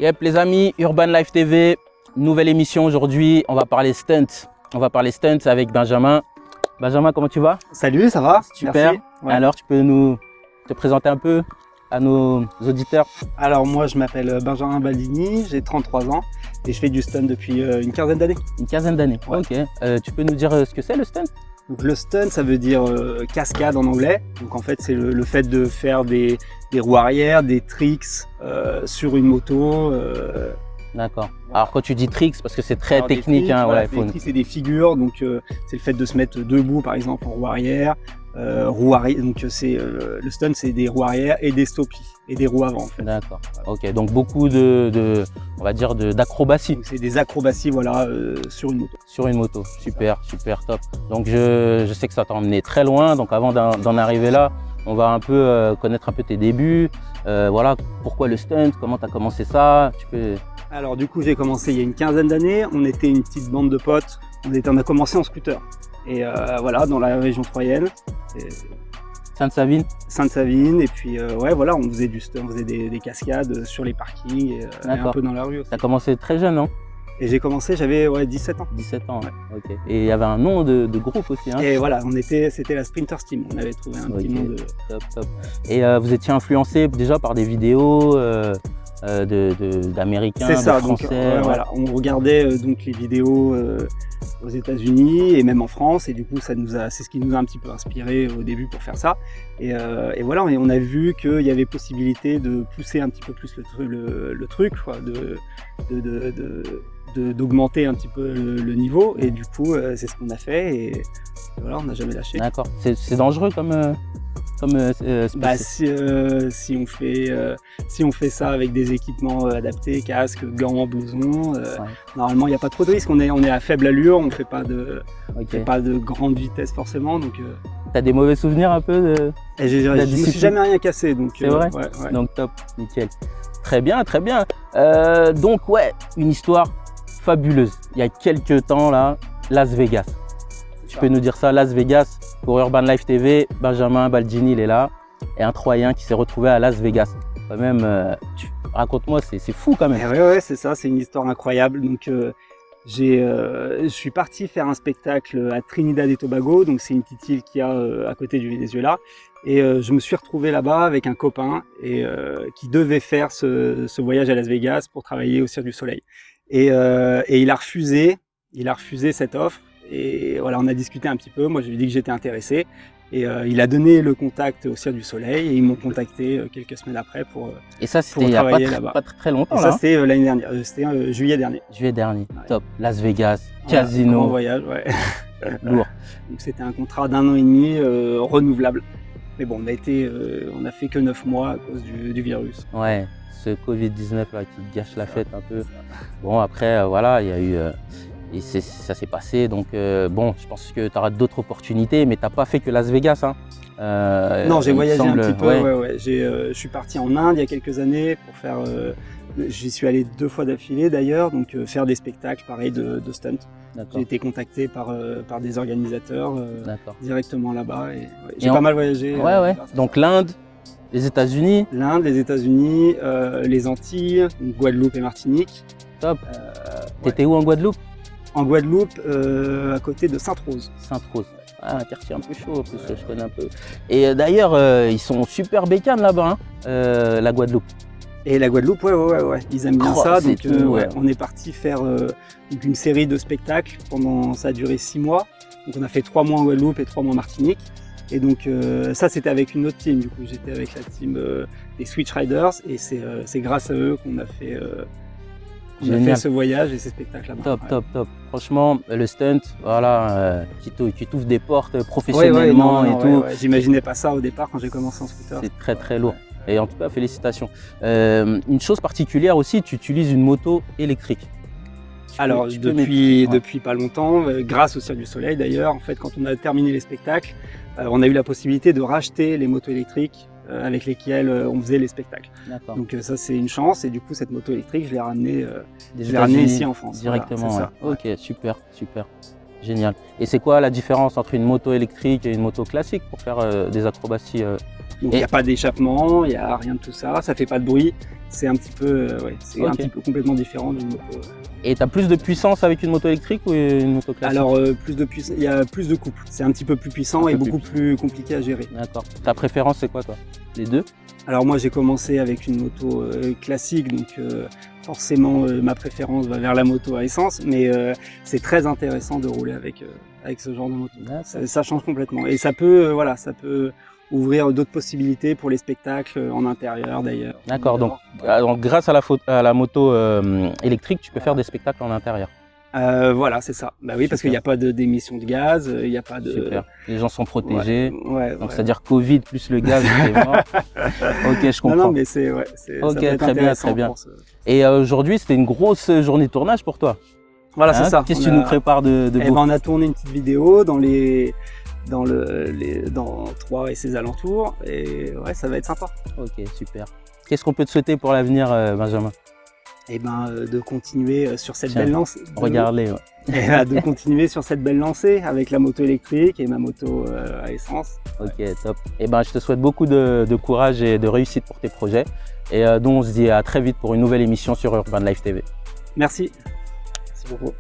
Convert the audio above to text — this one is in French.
Yep, les amis, Urban Life TV, nouvelle émission aujourd'hui. On va parler stunt. On va parler stunt avec Benjamin. Benjamin, comment tu vas? Salut, ça va? Super. Merci. Ouais. Alors, tu peux nous te présenter un peu à nos auditeurs? Alors, moi, je m'appelle Benjamin Baldini, j'ai 33 ans et je fais du stunt depuis une quinzaine d'années. Une quinzaine d'années. Ouais. Ok. Tu peux nous dire ce que c'est le stunt? Donc, le stunt, ça veut dire cascade en anglais. Donc, en fait, c'est le fait de faire des roues arrière, des tricks sur une moto. D'accord. Alors, quand tu dis tricks, parce que c'est très Alors, des technique, tricks, hein, voilà, ouais, des tricks, c'est des figures. Donc, c'est le fait de se mettre debout, par exemple, en roue arrière. Donc, le stunt, c'est des roues arrière et des stoppies et des roues avant, en fait. D'accord. Ok. Donc, beaucoup on va dire, d'acrobatie. Donc, c'est des acrobaties, voilà, sur une moto. Sur une moto, super, super top. Donc je sais que ça t'a emmené très loin, donc avant d'en arriver là, on va un peu connaître un peu tes débuts. Voilà, pourquoi le stunt, comment tu as commencé ça? Tu peux... Alors du coup, j'ai commencé il y a une quinzaine d'années, on était une petite bande de potes, on a commencé en scooter. Et voilà, dans la région troyenne, Sainte-Savine? Sainte-Savine, et puis ouais, voilà, on faisait du stunt, on faisait des cascades sur les parkings et un peu dans la rue aussi. Tu as commencé très jeune, non? Et j'ai commencé, j'avais 17 ans. 17 ans, ouais. Ok. Et il y avait un nom de groupe aussi, hein? Et voilà, c'était la Sprinters Team, on avait trouvé un petit nom de... Top, top. Et vous étiez influencé déjà par des vidéos d'Américains, de ça, Français? donc voilà, on regardait donc les vidéos aux États-Unis et même en France, et du coup c'est ce qui nous a un petit peu inspiré au début pour faire ça. Et voilà, on a vu qu'il y avait possibilité de pousser un petit peu plus le truc, quoi, d'augmenter un petit peu le niveau, et du coup c'est ce qu'on a fait, et voilà, on n'a jamais lâché. D'accord. C'est dangereux comme bah, si on fait ça avec des équipements adaptés, casque, gants, blousons, ouais. Normalement il n'y a pas trop de risques, on est à faible allure, on ne fait pas de grande vitesse forcément, donc T'as des mauvais souvenirs un peu de... je me suis jamais rien cassé, donc c'est vrai, ouais. Donc top, nickel. Très bien, très bien. Donc ouais, une histoire fabuleuse. Il y a quelques temps là, Las Vegas. Tu peux nous dire ça, Las Vegas, pour Urban Life TV, Benjamin Baldini, il est là, et un Troyen qui s'est retrouvé à Las Vegas. Quand même, raconte-moi, c'est fou quand même. Ouais, c'est ça, c'est une histoire incroyable. Donc je suis parti faire un spectacle à Trinidad et Tobago, donc c'est une petite île qu'il y a à côté du Venezuela, et je me suis retrouvé là-bas avec un copain et qui devait faire ce voyage à Las Vegas pour travailler au Cirque du Soleil. Et il a refusé cette offre. Et voilà, on a discuté un petit peu, moi je lui ai dit que j'étais intéressé, et il a donné le contact au Cirque du Soleil, et ils m'ont contacté quelques semaines après pour et ça c'était il n'y a pas très longtemps. Et là, ça c'était l'année dernière, c'était juillet dernier. Juillet dernier, ouais. Top, Las Vegas, Voilà, casino. grand voyage, ouais. Lourd. Donc c'était un contrat d'1 an et demi renouvelable. Mais bon, on a fait que 9 mois à cause du virus. Ouais, ce Covid-19 là qui gâche la fête un peu. Bon après voilà, il y a eu... et ça s'est passé, donc bon, je pense que tu auras d'autres opportunités, mais tu n'as pas fait que Las Vegas, hein. Non, j'ai voyagé un petit peu, ouais. ouais. Je suis parti en Inde il y a quelques années pour faire... j'y suis allé 2 fois d'affilée d'ailleurs, donc faire des spectacles pareil de stunt. J'ai été contacté par des organisateurs directement là-bas, et j'ai pas mal voyagé. Ouais. Donc l'Inde, les États-Unis. L'Inde, les États-Unis, les Antilles, donc Guadeloupe et Martinique. Top. T'étais où en Guadeloupe? En Guadeloupe, à côté de Sainte-Rose. Sainte-Rose. Ah, un quartier un peu chaud, en plus, je connais un peu. Et d'ailleurs, ils sont super bécanes là-bas, hein, la Guadeloupe. Et la Guadeloupe, ouais. Ils aiment bien ça. Donc, ouais. On est parti faire une série de spectacles. Ça a duré 6 mois. Donc, on a fait 3 mois en Guadeloupe et 3 mois en Martinique. Et donc, ça, c'était avec une autre team. Du coup, j'étais avec la team des Switch Riders. Et c'est grâce à eux qu'on a fait... On a fait ce voyage et ces spectacles là-bas. Top. Franchement, le stunt, voilà, qui t'ouvre des portes professionnellement et tout. Ouais. J'imaginais pas ça au départ quand j'ai commencé en scooter. C'est très lourd. Et en tout cas, félicitations. Une chose particulière aussi, tu utilises une moto électrique. Alors, depuis pas longtemps, grâce au Cirque du Soleil d'ailleurs, en fait, quand on a terminé les spectacles, on a eu la possibilité de racheter les motos électriques avec lesquelles on faisait les spectacles. Donc ça c'est une chance, et du coup cette moto électrique je l'ai ramenée ici en France. Directement, voilà, ça. Ok, super. Génial. Et c'est quoi la différence entre une moto électrique et une moto classique pour faire des acrobaties Donc il n'y a pas d'échappement, il n'y a rien de tout ça, ça fait pas de bruit. C'est un petit peu, un petit peu complètement différent d'une moto. Et tu as plus de puissance avec une moto électrique ou une moto classique? Alors il y a plus de couple, c'est un petit peu plus puissant et beaucoup plus compliqué à gérer. D'accord. Ta préférence c'est quoi toi? Les deux? Alors moi j'ai commencé avec une moto classique, donc forcément ma préférence va vers la moto à essence, mais c'est très intéressant de rouler avec ce genre de moto. Ça change complètement et ça peut ouvrir d'autres possibilités pour les spectacles en intérieur d'ailleurs. D'accord, donc grâce à la moto électrique, tu peux faire des spectacles en intérieur. Voilà, c'est ça. Bah oui, parce qu'il n'y a pas d'émission de gaz, il n'y a pas de... Super. Les gens sont protégés. Donc ouais. c'est-à-dire Covid plus le gaz, c'est mort. Ok, je comprends. Non, mais c'est ok, ça peut être très bien, très bien. Et aujourd'hui, c'était une grosse journée de tournage pour toi. Voilà, c'est ça. Qu'est-ce que tu nous prépares de beau? On a tourné une petite vidéo dans 3 et ses alentours, et ouais, ça va être sympa. Ok, super. Qu'est-ce qu'on peut te souhaiter pour l'avenir, Benjamin? De continuer sur cette belle lancée. Regarde-les. De continuer sur cette belle lancée avec la moto électrique et ma moto à essence. Ok, top. Et je te souhaite beaucoup de courage et de réussite pour tes projets. Et donc on se dit à très vite pour une nouvelle émission sur Urban Life TV. Merci. Merci beaucoup.